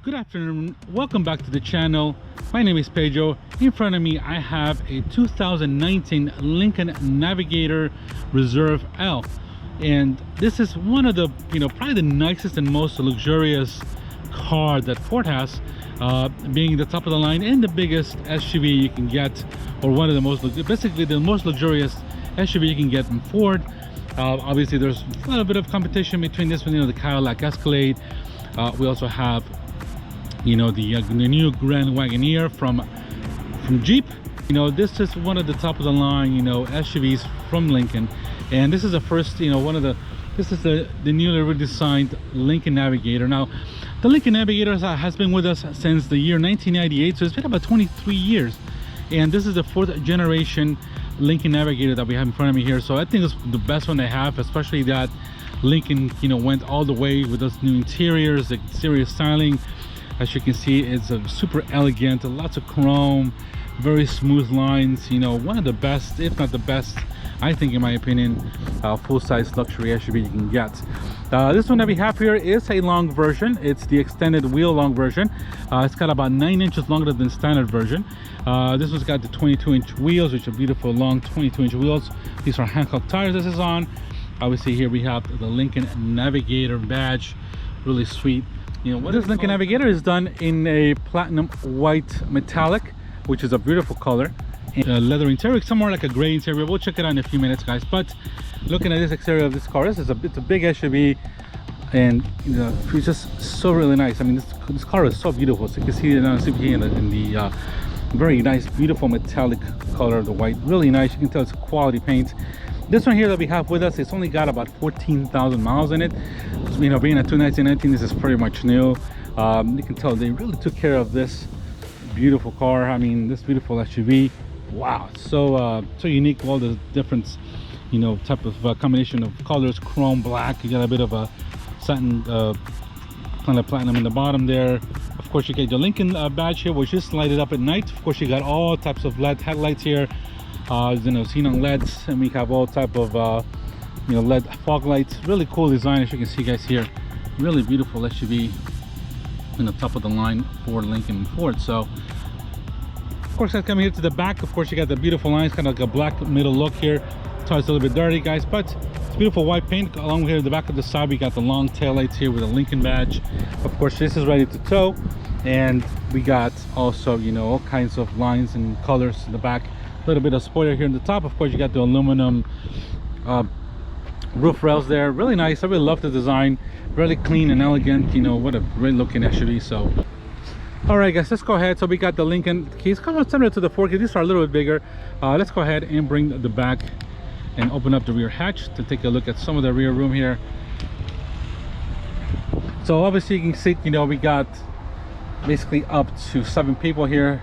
Good afternoon, welcome back to the channel. My name is Pedro. In front of me I have a 2019 Lincoln Navigator Reserve L, and this is one of the probably the nicest and most luxurious car that Ford has, being the top of the line and the biggest SUV you can get, or one of the most, basically the most luxurious SUV you can get from Ford. Obviously there's a little bit of competition between this one, the Cadillac Escalade. We also have the new Grand Wagoneer from Jeep. This is one of the top of the line SUVs from Lincoln, and this is the first this is the newly redesigned Lincoln Navigator. Now the Lincoln Navigator has been with us since the year 1998, so it's been about 23 years, and this is the fourth generation Lincoln Navigator that we have in front of me here. So I think it's the best one they have, especially that Lincoln went all the way with those new interiors, the exterior styling. As you can see, it's a super elegant, lots of chrome, very smooth lines. One of the best, if not the best, I think, in my opinion, full-size luxury SUV you can get. This one that we have here is a long version. It's the extended wheel long version. It's got about 9 inches longer than the standard version. This one's got the 22-inch wheels, which are beautiful long 22-inch wheels. These are Hancock tires this is on. Obviously here we have the Lincoln Navigator badge, really sweet. This Lincoln Navigator is done in a platinum white metallic, which is a beautiful color. Leather interior, somewhere like a gray interior. We'll check it out in a few minutes, guys. But looking at this exterior of this car, it's a big SUV, and it's just so really nice. I mean, this car is so beautiful. So you can see it on CPK in the very nice, beautiful metallic color of the white. Really nice. You can tell it's quality paint. This one here that we have with us, it's only got about 14,000 miles in it. Being a 2019, this is pretty much new. You can tell they really took care of this beautiful car. I mean, this beautiful SUV. Wow, so unique. All the different type of combination of colors, chrome, black. You got a bit of a satin kind of platinum in the bottom there. Of course, you get your Lincoln badge here, which is lighted up at night. Of course, you got all types of LED headlights here. Xenon LEDs, and we have all type of LED fog lights. Really cool design, as you can see, guys, here. Really beautiful SUV in the top of the line for Lincoln and Ford. So of course, coming here to the back, of course, you got the beautiful lines, kind of like a black middle look here. So it's a little bit dirty, guys, but it's beautiful white paint. Along here at the back of the side, we got the long tail lights here with a Lincoln badge. Of course, this is ready to tow, and we got also all kinds of lines and colors in the back. A little bit of spoiler here in the top. Of course, you got the aluminum roof rails there. Really nice. I really love the design. Really clean and elegant. What a great looking SUV. So all right, guys, let's go ahead. So we got the Lincoln keys, kind of similar to the Ford keys. These are a little bit bigger. Let's go ahead and bring the back and open up the rear hatch to take a look at some of the rear room here. So obviously you can see we got basically up to 7 people here,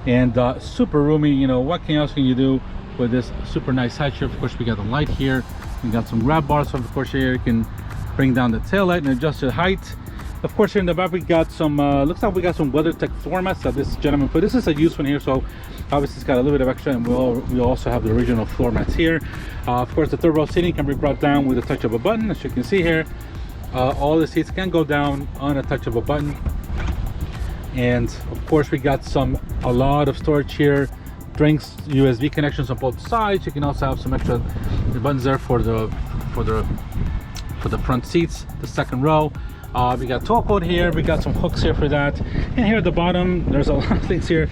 and super roomy. What else can you do with this super nice hatch here? Of course, we got the light here. We got some grab bars. So of course here you can bring down the tail light and adjust the height. Of course, here in the back we got some looks like we got some WeatherTech floor mats that this gentleman put. This is a used one here, so obviously it's got a little bit of extra, and we also have the original floor mats here. Of course, the third row seating can be brought down with a touch of a button, as you can see here. All the seats can go down on a touch of a button. And of course, we got a lot of storage here, drinks, USB connections on both sides. You can also have some extra buttons there for the front seats, the second row. We got tow code here. We got some hooks here for that. And here at the bottom, there's a lot of things here,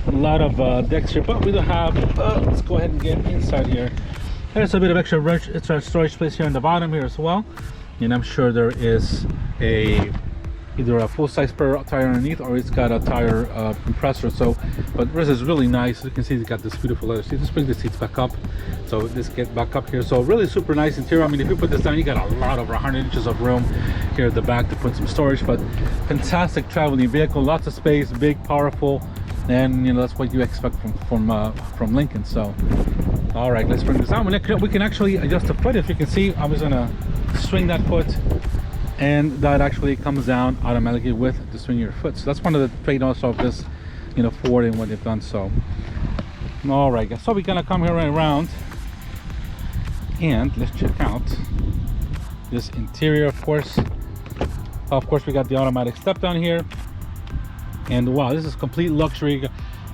a lot of decks here, but we don't have. Let's go ahead and get inside here. There's a bit of extra storage space here in the bottom here as well, and I'm sure there is either a full-size spare tire underneath, or it's got a tire compressor. So, but this is really nice. You can see it's got this beautiful leather seat. Let's bring the seats back up. So let's get back up here. So really super nice interior. I mean, if you put this down, you got a lot over 100 inches of room here at the back to put some storage. But fantastic traveling vehicle, lots of space, big, powerful, and that's what you expect from Lincoln. So all right, let's bring this down. We can actually adjust the foot. If you can see, I was gonna swing that foot, and that actually comes down automatically with the swing of your foot. So that's one of the trade-offs of this Ford and what they've done. So all right, guys, so we're gonna come here right around and let's check out this interior. Of course, we got the automatic step down here. And wow, this is complete luxury.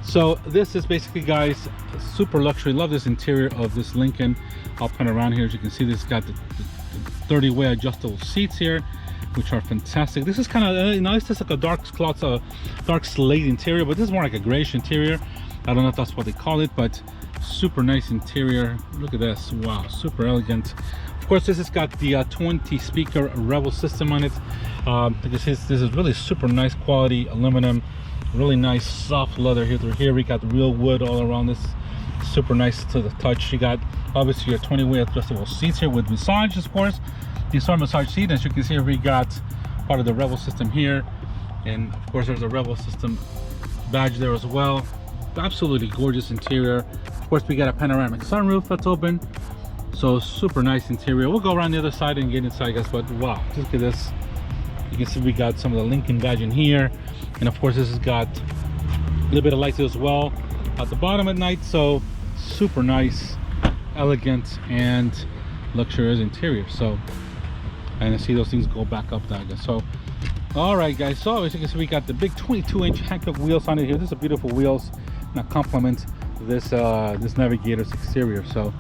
So this is basically, guys, super luxury. Love this interior of this Lincoln. I'll pan around here. As you can see, this has got the 30-way adjustable seats here, which are fantastic. This is kind of nice. This is like a dark cloth, dark slate interior, but this is more like a grayish interior. I don't know if that's what they call it, but super nice interior. Look at this. Wow, super elegant. Of course, this has got the 20 speaker Revel system on it. This is really super nice quality aluminum, really nice soft leather here through here. We got real wood all around this, super nice to the touch. You got obviously your 20-way adjustable seats here with massage, of course. These are massage seat. As you can see, we got part of the Revel system here, and of course there's a Revel system badge there as well. Absolutely gorgeous interior. Of course, we got a panoramic sunroof that's open, so super nice interior. We'll go around the other side and get inside, guys, but wow, just look at this. You can see we got some of the Lincoln badge in here, and of course this has got a little bit of lights as well at the bottom at night. So super nice, elegant, and luxurious interior. So, and I see those things go back up there, guys. So all right, guys, so as you can see, we got the big 22-inch Hankook wheels on it here. This is beautiful wheels that complement this this Navigator's exterior. So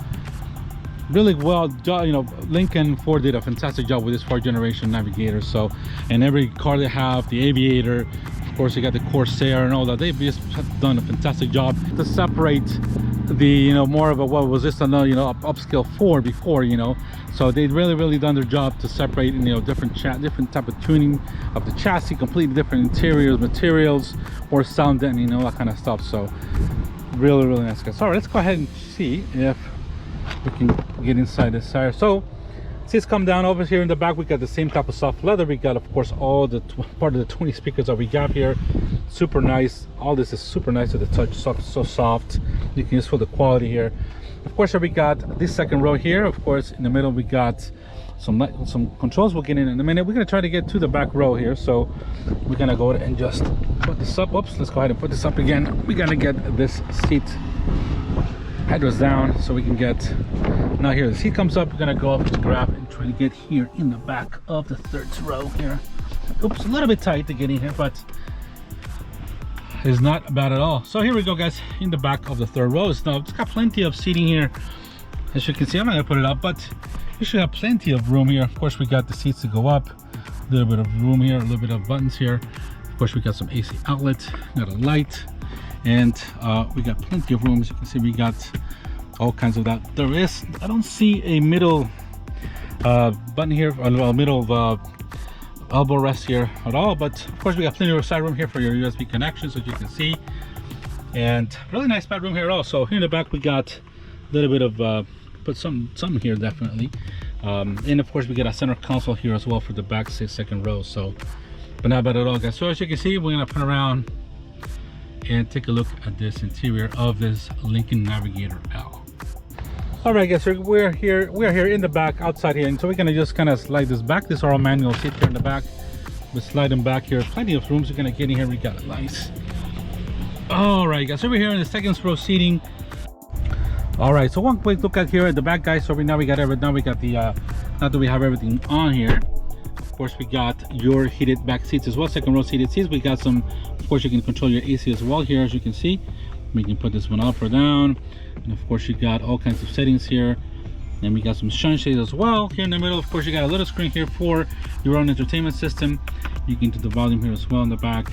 really well done. You know, Lincoln Ford did a fantastic job with this 4th generation Navigator. So, and every car they have, the Aviator, of course, you got the Corsair and all that. They've just done a fantastic job to separate the, you know, more of a, what was this, another, you know, upscale Ford before, you know. So they've really done their job to separate, you know, different type of tuning of the chassis, completely different interiors, materials, or sound and, you know, that kind of stuff. So really nice, guys. All right, let's go ahead and see if we can get inside this tire. So seats come down. Over here in the back, we got the same type of soft leather. We got, of course, all the part of the 20 speakers that we got here. Super nice. All this is super nice to the touch, so soft. You can just feel the quality here. Of course, here we got this second row here. Of course, in the middle we got some controls. We'll get in a minute. We're gonna try to get to the back row here, so we're gonna go ahead and just put this up. Oops, let's go ahead and put this up again. We're gonna get this seat headrest down so we can get, now here the seat comes up. We're gonna go up to grab and try to get here in the back of the 3rd row here. Oops, a little bit tight to get in here, but it's not bad at all. So here we go, guys, in the back of the 3rd row. It's got plenty of seating here. As you can see, I'm not gonna put it up, but you should have plenty of room here. Of course, we got the seats to go up, a little bit of room here, a little bit of buttons here. Of course, we got some AC outlet, got a light, and we got plenty of room. As you can see, we got all kinds of that. I don't see a middle button here, or middle elbow rest here at all, but of course we got plenty of side room here for your USB connections, as you can see, and really nice bedroom here also. Here in the back we got a little bit of put something here, definitely, and of course we got a center console here as well for the back 2nd row. So, but not bad at all, guys. So as you can see, we're gonna turn around and take a look at this interior of this Lincoln Navigator L. All right, guys, we're here in the back, outside here, and so we're gonna just kind of slide this back. This are all manual seat here in the back. We slide them back here. Plenty of rooms. We're gonna get in here. We got it nice. All right, guys, so we're here in the 2nd row seating. All right, so one quick look at here at the back, guys. So now we got everything. Now we got the now that we have everything on here. Of course, we got your heated back seats as well. 2nd row seated seats. We got some. Of course, you can control your AC as well here, as you can see. We can put this one up or down, and of course you got all kinds of settings here. And we got some sunshades as well here in the middle. Of course, you got a little screen here for your own entertainment system. You can do the volume here as well in the back,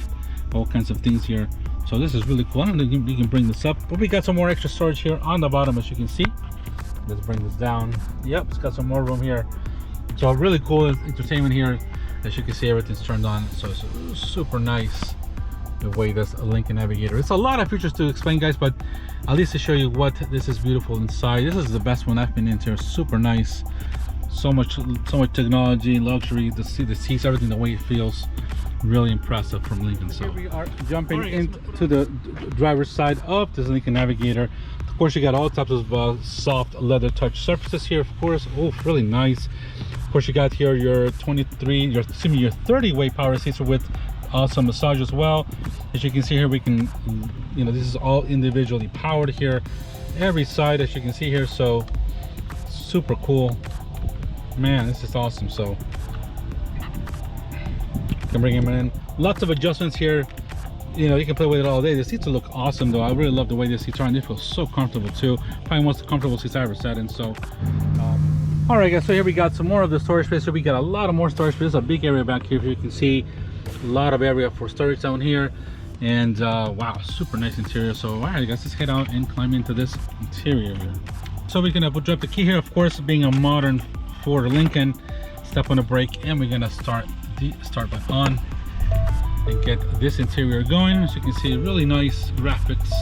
all kinds of things here. So this is really cool. I don't think we can bring this up, but we got some more extra storage here on the bottom, as you can see. Let's bring this down. Yep, it's got some more room here. So really cool entertainment here. As you can see, everything's turned on, so it's super nice the way this Lincoln Navigator. It's a lot of features to explain, guys, but at least to show you what this is beautiful inside. This is the best one I've been into. Super nice, so much technology, luxury, the seats, everything, the way it feels, really impressive from Lincoln. So here we are jumping into the driver's side of this Lincoln Navigator. Of course, you got all types of soft leather touch surfaces here, of course. Oh, really nice. Of course, you got here your 30-way power seats with awesome massage as well. As you can see here, we can, you know, this is all individually powered here, every side, as you can see here. So super cool, man. This is awesome. So you can bring him in. Lots of adjustments here you know, you can play with it all day. The seats look awesome though. I really love the way the seats are, and they feel so comfortable too. Probably one of the comfortable seats I ever sat in. So all right guys, so here we got some more of the storage space. So we got a lot of more storage space. There's a big area back here, if you can see, a lot of area for storage down here. And wow, super nice interior. So all right guys, let's head out and climb into this interior here. So we're gonna drop the key here. Of course, being a modern Ford Lincoln, step on the brake, and we're gonna start the start button on and get this interior going. As you can see, really nice graphics,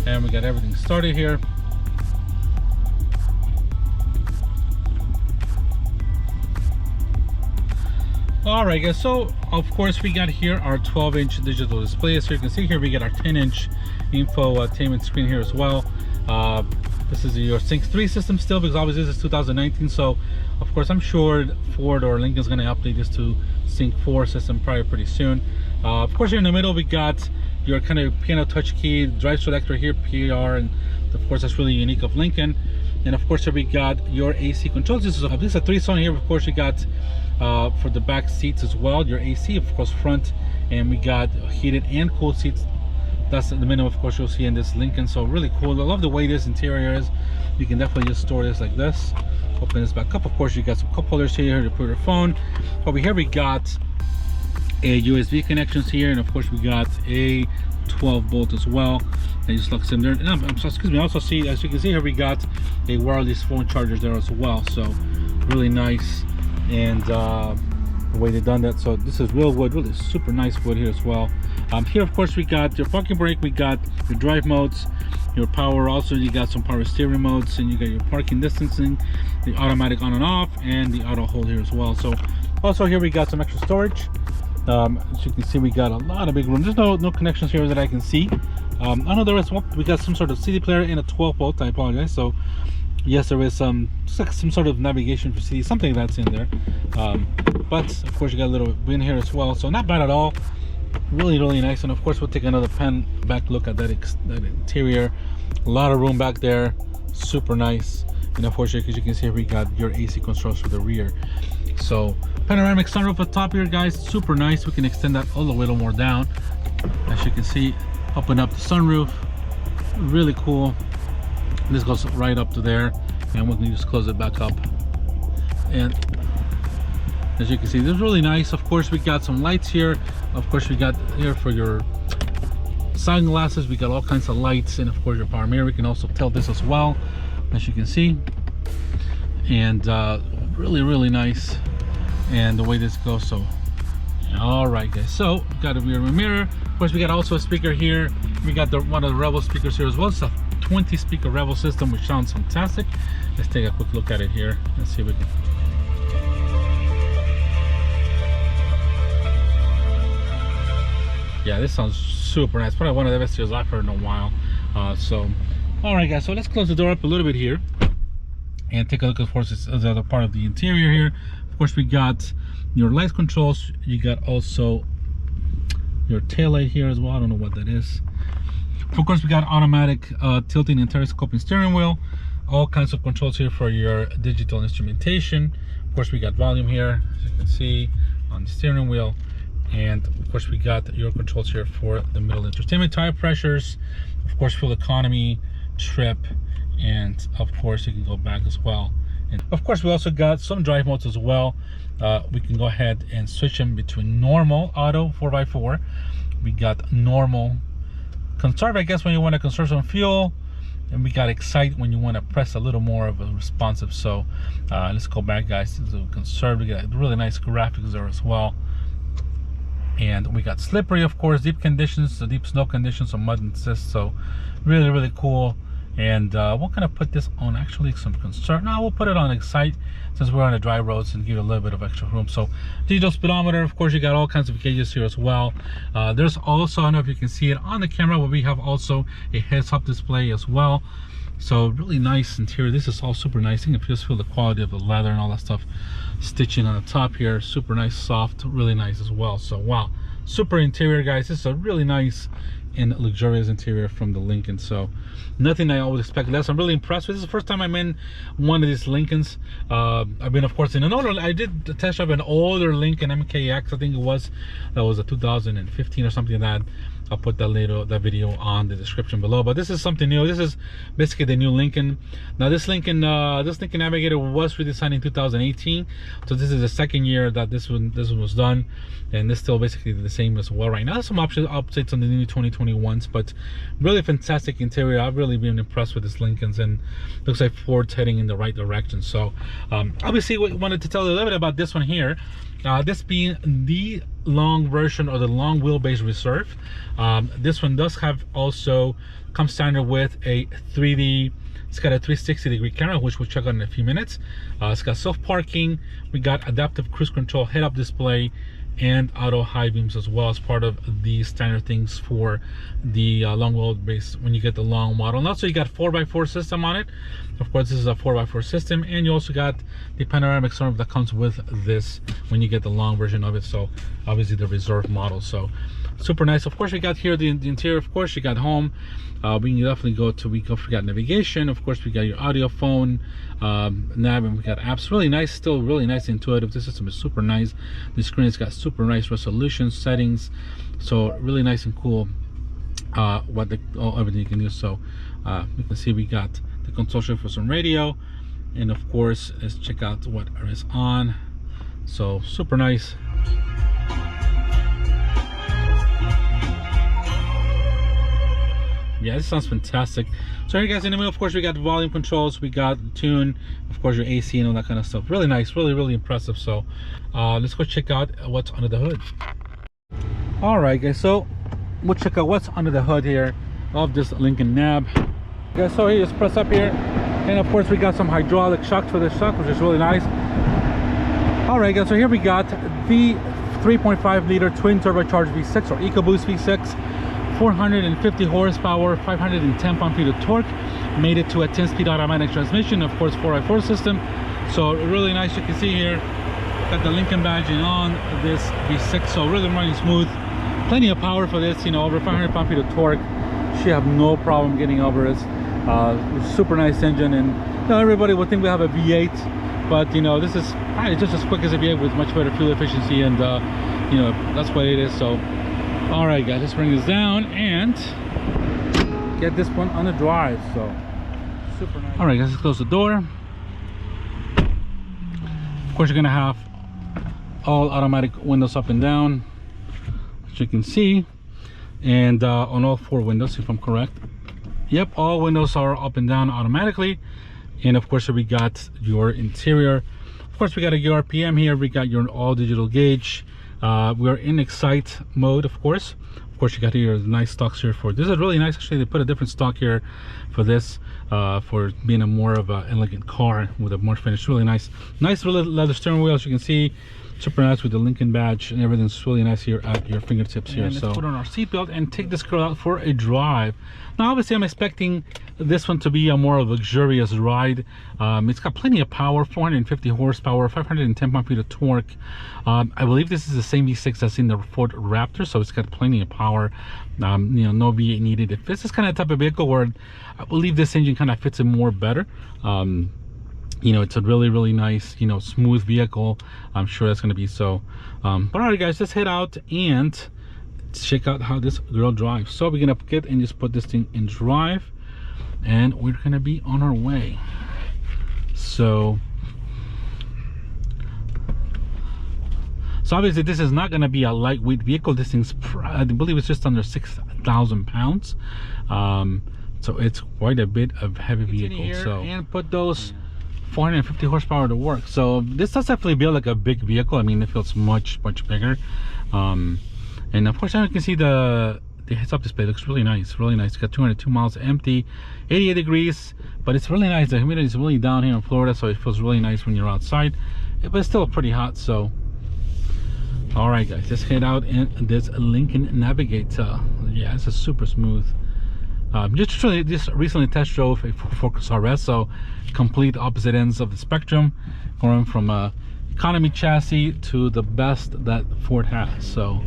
and we got everything started here. All right guys, so of course we got here our 12-inch digital display. So you can see here we get our 10-inch infotainment screen here as well. This is your Sync 3 system still, because obviously this is 2019. So of course I'm sure Ford or Lincoln's going to update this to Sync 4 system probably pretty soon. Of course here in the middle we got your kind of piano touch key, drive selector here, PR, and of course that's really unique of Lincoln. And of course here we got your AC controls. This is a 3-zone here. Of course you got for the back seats as well, your AC, of course front, and we got heated and cooled seats. That's the minimum, of course, you'll see in this Lincoln. So really cool. I love the way this interior is. You can definitely just store this like this. Open this back up. Of course, you got some cup holders here to put your phone. Over here we got a USB connections here, and of course we got a 12-volt as well. That just locks in there. And excuse me, also see, as you can see here, we got a wireless phone charger there as well. So really nice. And the way they've done that, so this is real wood, really super nice wood here as well. Here of course we got your parking brake, we got your drive modes, your power, also you got some power steering modes, and you got your parking distancing, the automatic on and off, and the auto hold here as well. So also here we got some extra storage. As you can see, we got a lot of big room. There's no connections here that I can see. I know there is one. We got some sort of CD player and a 12-volt. I apologize. So yes, there is some sort of navigation for CD, something that's in there. But of course you got a little bin here as well, so not bad at all. Really nice. And of course we'll take another back look at that interior. A lot of room back there, super nice. And of course, as you can see, we got your AC controls for the rear. So panoramic sunroof at top here guys, super nice. We can extend that all the way a little more down. As you can see, open up the sunroof, really cool. This goes right up to there, and we can just close it back up. And as you can see, this is really nice. Of course we got some lights here. Of course we got here for your sunglasses, we got all kinds of lights, and of course your power mirror. We can also tell this as well, as you can see. And really nice, and the way this goes. So all right guys, so got a rear mirror. Of course we got also a speaker here. We got one of the Revel speakers here as well. So 20 speaker Revel system, which sounds fantastic. Let's take a quick look at it here. Let's see if we can. Yeah, this sounds super nice. Probably one of the best ears I've heard in a while. So all right guys, so let's close the door up a little bit here and take a look at, of course, the other part of the interior here. Of course we got your light controls. You got also your tail light here as well. I don't know what that is. Of course we got automatic tilting and telescoping steering wheel, all kinds of controls here for your digital instrumentation. Of course we got volume here, as you can see, on the steering wheel. And of course we got your controls here for the middle entertainment, tire pressures, of course fuel economy, trip, and of course you can go back as well. And of course we also got some drive modes as well. We can go ahead and switch them between normal, auto, 4x4. We got normal, conserve, I guess, when you want to conserve some fuel, and we got excite when you want to press a little more of a responsive. So let's go back guys to conserve. We got really nice graphics there as well. And we got slippery, of course, deep conditions, the deep snow conditions, some mud and assist. So really cool. And we'll kind of put this on actually some conserve. Now we'll put it on excite since we're on the dry roads and give it a little bit of extra room. So digital speedometer, of course, you got all kinds of gauges here as well. There's also, I don't know if you can see it on the camera, but we have also a heads-up display as well. So really nice interior. This is all super nice. You can just feel the quality of the leather and all that stuff. Stitching on the top here, super nice, soft, really nice as well. So wow, super interior guys. This is a really nice and luxurious interior from the Lincoln. So nothing I always expect less. I'm really impressed with this. Is the first time I'm in one of these Lincolns. I've been, of course, in another. I did test drive an older Lincoln MKX, I think it was. That was a 2015 or something like that. I'll put that video on the description below. But this is something new. This is basically the new Lincoln. Now this Lincoln Navigator was redesigned in 2018, so this is the second year that this one was done, and it's still basically the same as well right now. There's some updates on the new 2021s, but really fantastic interior. I've really been impressed with this Lincolns, and looks like Ford's heading in the right direction. So obviously, we wanted to tell you a little bit about this one here. This being the long version or the long wheelbase reserve. This one does have also come standard with a 3D. It's got a 360-degree camera, which we'll check out in a few minutes. It's got self-parking. We got adaptive cruise control, head-up display, and auto high beams as well as part of the standard things for the long wheelbase when you get the long model. And also you got 4x4 system on it. Of course, this is a 4x4 system, and you also got the panoramic sunroof that comes with this when you get the long version of it. So obviously the reserve model. So super nice. Of course, we got here the interior. Of course, you got home. We can definitely go to, we got navigation. Of course, we got your audio, phone, nav, and we got apps. Really nice, still really nice, intuitive. The system is super nice. The screen has got super nice resolution settings, so really nice and cool. Everything you can use. So you can see we got the console shift for some radio, and of course, let's check out what is on. So super nice. Yeah, this sounds fantastic. So here, guys, in the middle, of course, we got volume controls, we got tune, of course, your AC and all that kind of stuff. Really nice, really impressive. So let's go check out what's under the hood. All right, guys, so we'll check out what's under the hood here of this Lincoln Nav. Okay, so here, just press up here, and of course, we got some hydraulic shocks for this shock, which is really nice. All right, guys, so here we got the 3.5 liter twin turbocharged V6 or EcoBoost V6. 450 horsepower, 510 pound-feet of torque. Made it to a 10-speed automatic transmission, of course 4x4 system. So really nice. You can see here, got the Lincoln badging on this V6, so really running smooth. Plenty of power for this, you know, over 500 pound-feet of torque. Should have no problem getting over it. Super nice engine, and you know, everybody would think we have a V8, but you know, this is probably just as quick as a V8 with much better fuel efficiency, and you know, that's what it is. So all right, guys, let's bring this down and get this one on the drive. So super nice. All right, guys, let's close the door. Of course, you're gonna have all automatic windows up and down, as you can see, and on all 4 windows, if I'm correct. Yep, all windows are up and down automatically. And of course, we got your interior. Of course, we got a RPM here. We got your all digital gauge. We're in Excite mode, of course. Of course, you got here nice stocks here for this. Is really nice. Actually, they put a different stock here for this, for being a more of an elegant car with a more finish. Really nice, nice leather steering wheel, as you can see. Super nice with the Lincoln badge, and everything's really nice here at your fingertips here. So let's put on our seatbelt and take this girl out for a drive. Now, obviously, I'm expecting this one to be a more luxurious ride. It's got plenty of power, 450 horsepower, 510 pound-feet of torque. I believe this is the same V6 that's in the Ford Raptor, so it's got plenty of power. You know, no V8 needed. If this is kind of type of vehicle where I believe this engine kind of fits it more better. You know, it's a really nice, you know, smooth vehicle. I'm sure that's going to be so. But all right, guys, let's head out and check out how this girl drives. So we're gonna get and just put this thing in drive, and we're gonna be on our way. So obviously this is not gonna be a lightweight vehicle. This thing's, I believe it's just under 6,000 pounds. So it's quite a bit of heavy vehicle. So and put those 450 horsepower to work. So this does definitely feel like a big vehicle. I mean, it feels much bigger. And of course, you can see the heads-up display looks really nice. It's got 202 miles empty, 88 degrees, but it's really nice. The humidity is really down here in Florida, so it feels really nice when you're outside, but it's still pretty hot. So all right, guys, let's head out in this Lincoln Navigator. Yeah, this is super smooth. Just recently test drove a Focus RS, so complete opposite ends of the spectrum, going from a economy chassis to the best that Ford has. So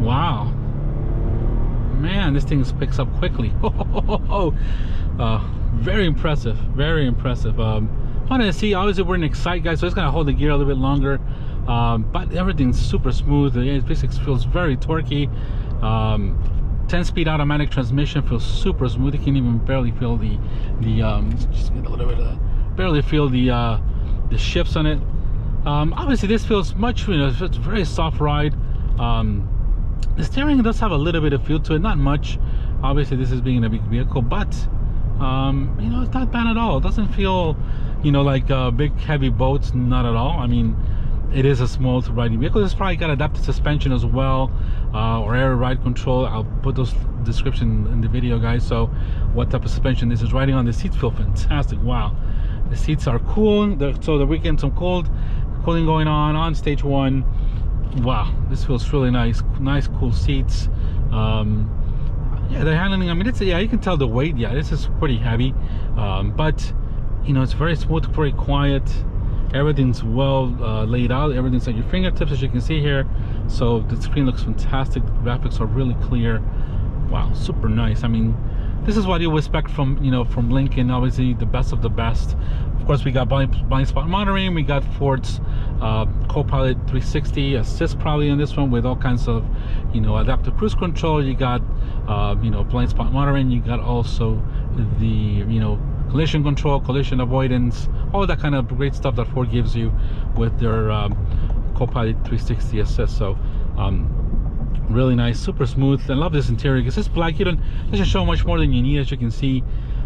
Wow, man, this thing picks up quickly. Very impressive, very impressive. Wanted to see, obviously we're in Excite, guys, so it's gonna hold the gear a little bit longer, but everything's super smooth. The basics feels very torquey. 10-speed automatic transmission feels super smooth. You can even barely feel the just get a little bit of barely feel the shifts on it. Obviously this feels much, you know, it's a very soft ride. The steering does have a little bit of feel to it, not much. Obviously this is being a big vehicle, but you know, it's not bad at all. It doesn't feel, you know, like big heavy boats, not at all. I mean, it is a smooth riding vehicle. It's probably got adaptive suspension as well, or air ride control. I'll put those description in the video, guys, so what type of suspension this is riding on. The seats feel fantastic. Wow, the seats are cool, so the weekend some cooling going on stage 1. Wow, this feels really nice, cool seats. Yeah, the handling, I mean, it's, yeah, you can tell the weight. Yeah, this is pretty heavy, but you know, it's very smooth, very quiet. Everything's well laid out. Everything's at your fingertips, as you can see here. So the screen looks fantastic. The graphics are really clear. Wow, super nice. I mean, this is what you would expect from, you know, from Lincoln. Obviously the best of the best. Of course, we got blind spot monitoring. We got Ford's Copilot 360 assist probably in this one, with all kinds of, you know, adaptive cruise control. You got you know, blind spot monitoring. You got also the, you know, collision control, collision avoidance, all that kind of great stuff that Ford gives you with their Copilot 360 assist. So really nice, super smooth. I love this interior. It's just black. It doesn't show much more than you need, as you can see.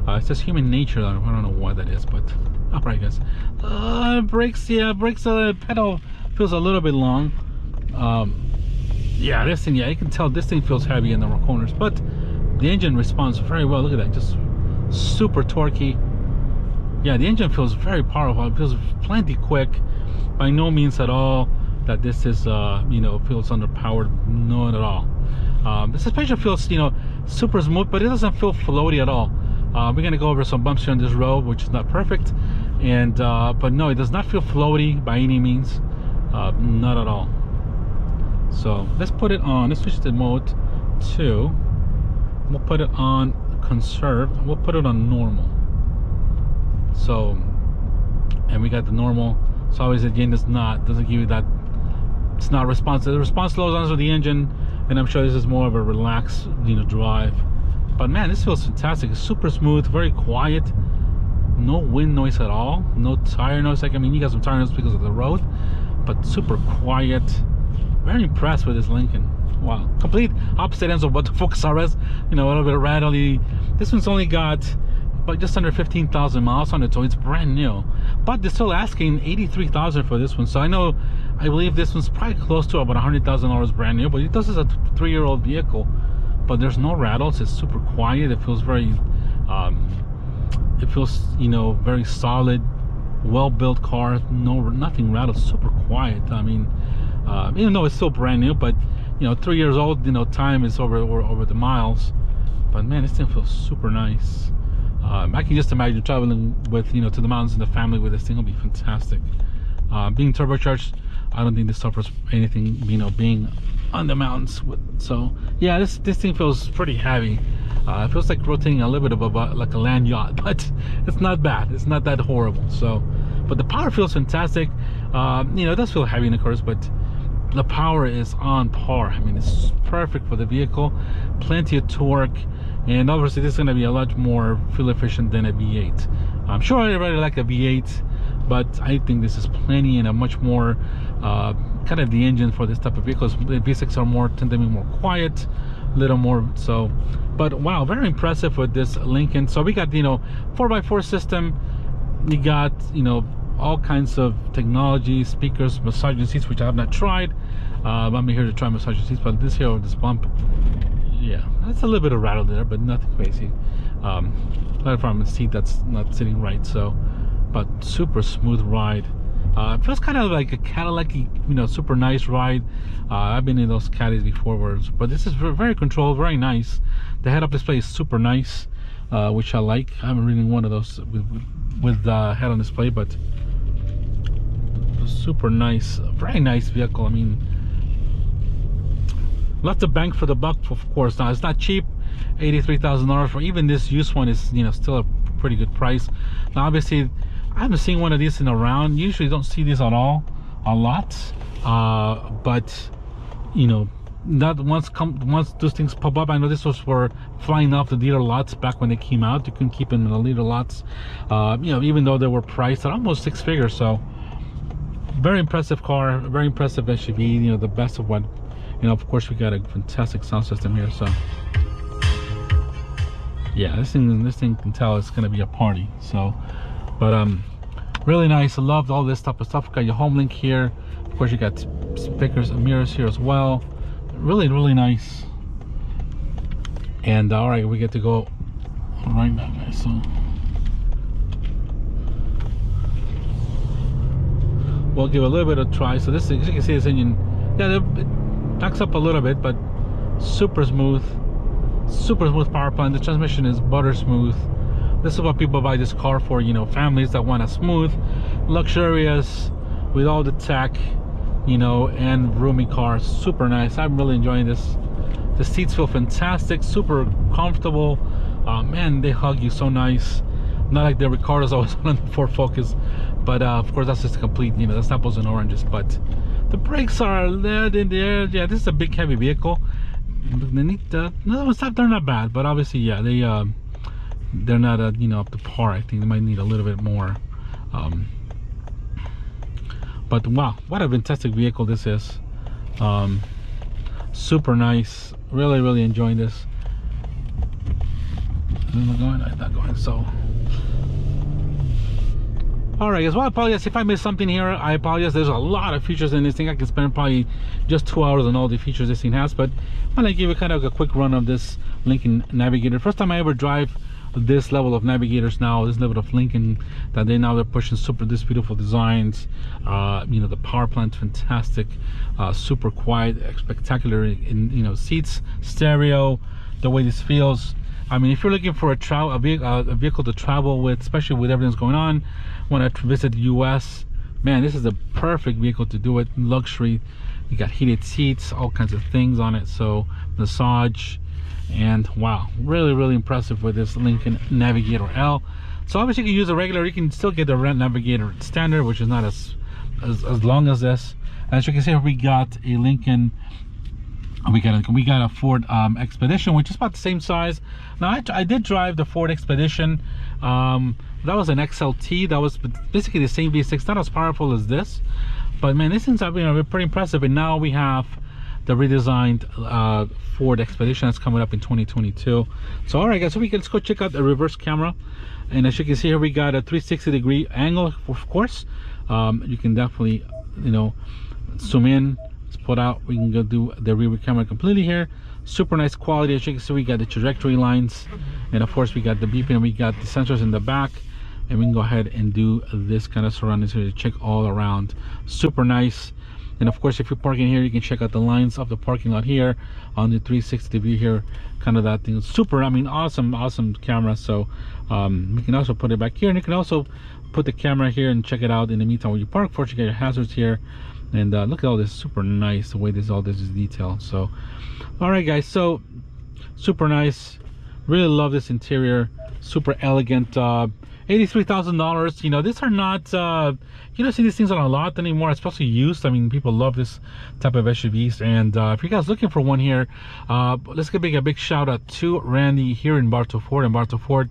It's just human nature. I don't know why that is, but all right, guys. Brakes, yeah, pedal feels a little bit long. Yeah, this thing, yeah, you can tell this thing feels heavy in the corners, but the engine responds very well. Look at that, just super torquey. Yeah, the engine feels very powerful. It feels plenty quick. By no means at all that this is you know, feels underpowered. Not at all. The suspension feels, you know, super smooth, but it doesn't feel floaty at all. We're gonna go over some bumps here on this road, which is not perfect, and but no, it does not feel floaty by any means. Not at all. So let's put it on. Let's switch to mode 2. We'll put it on conserve. We'll put it on normal. So, and we got the normal. So obviously again, doesn't give you that. It's not responsive. The response slows down to the engine, and I'm sure this is more of a relaxed, you know, drive. But man, this feels fantastic. It's super smooth, very quiet, no wind noise at all, no tire noise. Like, I mean, you got some tire noise because of the road, but super quiet. Very impressed with this Lincoln. Wow, complete opposite ends of what the Focus RS, you know, a little bit rattly. This one's only got but just under 15,000 miles on it, so it's brand new. But they're still asking 83,000 for this one. So I believe this one's probably close to about $100,000 brand new. But this is a 3-year-old vehicle. But there's no rattles. It's super quiet. It feels very, you know, very solid, well-built car. Nothing rattles. Super quiet. I mean, even though it's still brand new, but you know, 3 years old. You know, time is over the miles. But man, this thing feels super nice. I can just imagine traveling with, you know, to the mountains in the family with this thing. Will be fantastic. Being turbocharged, I don't think this suffers anything, you know, being on the mountains. So yeah, this thing feels pretty heavy. It feels like rotating a little bit of like a land yacht, but it's not bad. It's not that horrible. So, but the power feels fantastic. You know, it does feel heavy, of course, but the power is on par. I mean, it's perfect for the vehicle. Plenty of torque. And obviously this is going to be a lot more fuel efficient than a V8. I'm sure everybody like a V8, but I think this is plenty and a much more kind of the engine for this type of vehicles. The V6 are tend to be more quiet, a little more so. But wow, very impressive with this Lincoln. So we got, you know, 4x4 system. You got, you know, all kinds of technology, speakers, massaging seats, which I have not tried. I'm here to try massaging seats, but this bump, yeah, that's a little bit of rattle there, but nothing crazy. Platform seat that's not sitting right. So, but super smooth ride. It feels kind of like a Cadillac, you know, super nice ride. I've been in those Caddies before, but this is very controlled, very nice. The head-up display is super nice, which I like. I haven't ridden one of those with head-on display, but super nice, very nice vehicle. I mean, lots of bang for the buck, of course. Now it's not cheap. $83,000 for even this used one is, you know, still a pretty good price. Now obviously I haven't seen one of these in around. Usually don't see these at all, a lot. But you know, not once those things pop up. I know this was for flying off the dealer lots back when they came out. You couldn't keep them in the dealer lots, you know, even though they were priced at almost 6 figures. So very impressive car, very impressive SUV, you know, the best of what, you know. Of course we got a fantastic sound system here, so yeah, this thing can tell it's gonna be a party. So but really nice. I loved all this type of stuff. Got your home link here, of course you got speakers and mirrors here as well. Really nice. And all right, we get to go right now, guys. So we'll give it a little bit of a try. So this, as you can see, this engine, yeah, it backs up a little bit, but super smooth power plant. The transmission is butter smooth. This is what people buy this car for, you know, families that want a smooth, luxurious, with all the tech, you know, and roomy car. Super nice. I'm really enjoying this. The seats feel fantastic, super comfortable. Man, they hug you so nice. Not like the Ricardo's always on the Ford Focus, but of course that's just a complete, you know, that's apples and oranges. But the brakes are lead in there. Yeah, this is a big heavy vehicle. They need they're not bad, but obviously, yeah, they're not you know, up to par. I think they might need a little bit more. But wow, what a fantastic vehicle this is. Super nice. Really enjoying this. Not going. So all right, guys. Well, I apologize if I missed something here. I apologize. There's a lot of features in this thing. I can spend probably just 2 hours on all the features this thing has, but I'm gonna give you kind of a quick run of this Lincoln Navigator. First time I ever drive this level of Navigators now, this level of Lincoln, that they're pushing this beautiful designs. You know, the power plant's fantastic, super quiet, spectacular in, you know, seats, stereo, the way this feels. I mean, if you're looking for a vehicle to travel with, especially with everything that's going on, want to visit the US, man, this is the perfect vehicle to do it. Luxury, you got heated seats, all kinds of things on it, so massage. And wow, really impressive with this Lincoln Navigator L. So obviously you can use a regular, you can still get the Navigator standard, which is not as long as this. As you can see, we got a Lincoln, we got a Ford Expedition, which is about the same size. Now I did drive the Ford Expedition. That was an XLT. That was basically the same V6, not as powerful as this, but man, this thing's, you know, pretty impressive. And now we have the redesigned Ford Expedition that's coming up in 2022. So all right, guys, so let's go check out the reverse camera. And as you can see here, we got a 360-degree angle, of course. You can definitely, you know, zoom in, split out. We can go do the rear camera completely here. Super nice quality. As you can see, we got the trajectory lines, and of course we got the beeping, and we got the sensors in the back. And we can go ahead and do this kind of surroundings here to check all around. Super nice. And of course, if you're parking here, you can check out the lines of the parking lot here on the 360 view here, kind of that thing. Super, I mean, awesome camera. So you can also put it back here, and you can also put the camera here and check it out in the meantime when you park. First, you get your hazards here, and look at all this, super nice the way all this is detailed. So all right, guys, so super nice. Really love this interior, super elegant. $83,000. You know, these are not you don't see these things on a lot anymore, especially used. I mean, people love this type of SUVs. And if you guys looking for one here, let's give a big shout out to Randy here in Bartow Ford.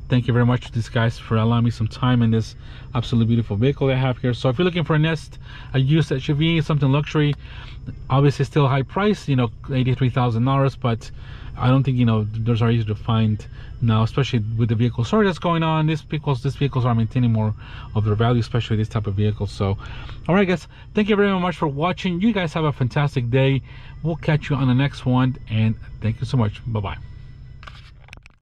Thank you very much to these guys for allowing me some time in this absolutely beautiful vehicle I have here. So if you're looking for a used SUV, something luxury, obviously still high price, you know, $83,000, but I don't think, you know, those are easy to find now, especially with the vehicle shortage that's going on. These vehicles are maintaining more of their value, especially this type of vehicles. So all right, guys, thank you very much for watching. You guys have a fantastic day. We'll catch you on the next one, and thank you so much. Bye bye.